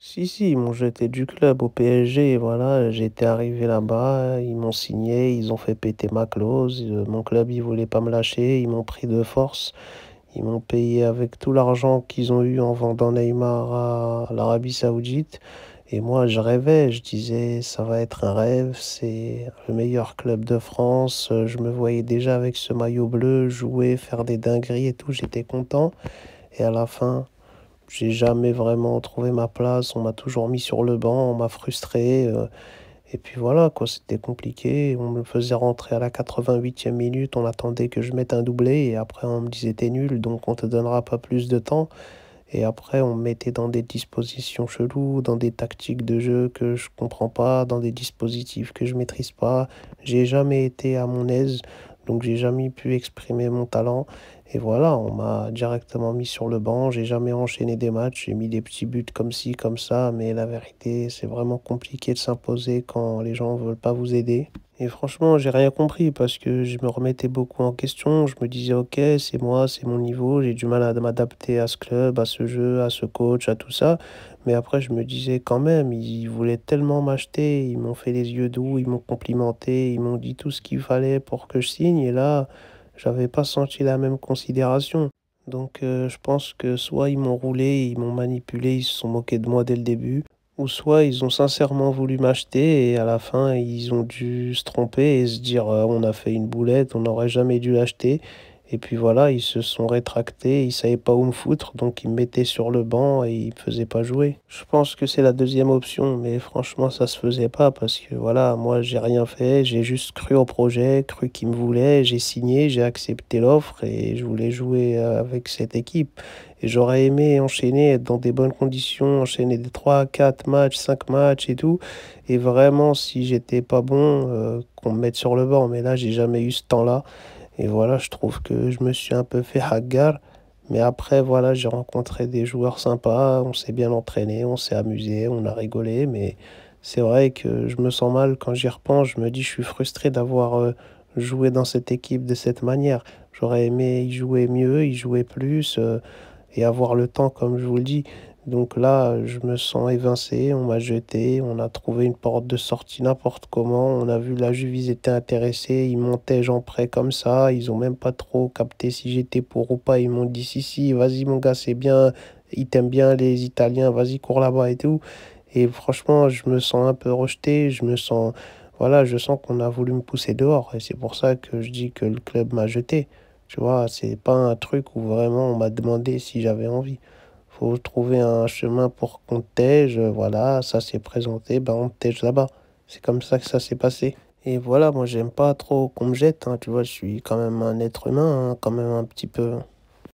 Si, si, ils m'ont jeté du club au PSG, voilà, j'étais arrivé là-bas, ils m'ont signé, ils ont fait péter ma clause, mon club, ils voulaient pas me lâcher, ils m'ont pris de force, ils m'ont payé avec tout l'argent qu'ils ont eu en vendant Neymar à l'Arabie Saoudite. Et moi, je rêvais, je disais, ça va être un rêve, c'est le meilleur club de France. Je me voyais déjà avec ce maillot bleu, jouer, faire des dingueries et tout, j'étais content. Et à la fin, j'ai jamais vraiment trouvé ma place. On m'a toujours mis sur le banc, on m'a frustré. Et puis voilà, quoi, c'était compliqué. On me faisait rentrer à la 88e minute. On attendait que je mette un doublé. Et après, on me disait, t'es nul, donc on te donnera pas plus de temps. Et après, on me mettait dans des dispositions cheloues, dans des tactiques de jeu que je comprends pas, dans des dispositifs que je maîtrise pas. J'ai jamais été à mon aise, donc j'ai jamais pu exprimer mon talent. Et voilà, on m'a directement mis sur le banc. J'ai jamais enchaîné des matchs. J'ai mis des petits buts comme ci, comme ça. Mais la vérité, c'est vraiment compliqué de s'imposer quand les gens veulent pas vous aider. Et franchement, j'ai rien compris parce que je me remettais beaucoup en question. Je me disais, ok, c'est moi, c'est mon niveau. J'ai du mal à m'adapter à ce club, à ce jeu, à ce coach, à tout ça. Mais après, je me disais quand même, ils voulaient tellement m'acheter. Ils m'ont fait les yeux doux, ils m'ont complimenté, ils m'ont dit tout ce qu'il fallait pour que je signe. Et là, j'avais pas senti la même considération. Donc, je pense que soit ils m'ont roulé, ils m'ont manipulé, ils se sont moqués de moi dès le début. Ou soit ils ont sincèrement voulu m'acheter et à la fin ils ont dû se tromper et se dire on a fait une boulette, on n'aurait jamais dû l'acheter. Et puis voilà, ils se sont rétractés, ils savaient pas où me foutre, donc ils me mettaient sur le banc et ils me faisaient pas jouer. Je pense que c'est la deuxième option, mais franchement ça se faisait pas parce que voilà, moi j'ai rien fait, j'ai juste cru au projet, cru qu'ils me voulaient, j'ai signé, j'ai accepté l'offre et je voulais jouer avec cette équipe. Et j'aurais aimé enchaîner, être dans des bonnes conditions, enchaîner des 3 4 matchs, 5 matchs et tout. Et vraiment, si j'étais pas bon, qu'on me mette sur le banc. Mais là, j'ai jamais eu ce temps-là. Et voilà, je trouve que je me suis un peu fait hagar. Mais après, voilà, j'ai rencontré des joueurs sympas, on s'est bien entraîné, on s'est amusé, on a rigolé. Mais c'est vrai que je me sens mal quand j'y repense. Je me dis, je suis frustré d'avoir joué dans cette équipe de cette manière. J'aurais aimé y jouer mieux, y jouer plus. Et avoir le temps, comme je vous le dis. Donc là, je me sens évincé, on m'a jeté, on a trouvé une porte de sortie n'importe comment, on a vu la Juve, ils étaient intéressés, ils montaient Jean prêt comme ça, ils ont même pas trop capté si j'étais pour ou pas, ils m'ont dit si si, vas-y mon gars, c'est bien, ils t'aiment bien les Italiens, vas-y cours là-bas et tout. Et franchement, je me sens un peu rejeté, je me sens, voilà, je sens qu'on a voulu me pousser dehors et c'est pour ça que je dis que le club m'a jeté. Tu vois, c'est pas un truc où vraiment on m'a demandé si j'avais envie. Faut trouver un chemin pour qu'on te tège, voilà, ça s'est présenté, ben on te tège là-bas. C'est comme ça que ça s'est passé. Et voilà, moi j'aime pas trop qu'on me jette, hein, tu vois, je suis quand même un être humain, hein, quand même un petit peu.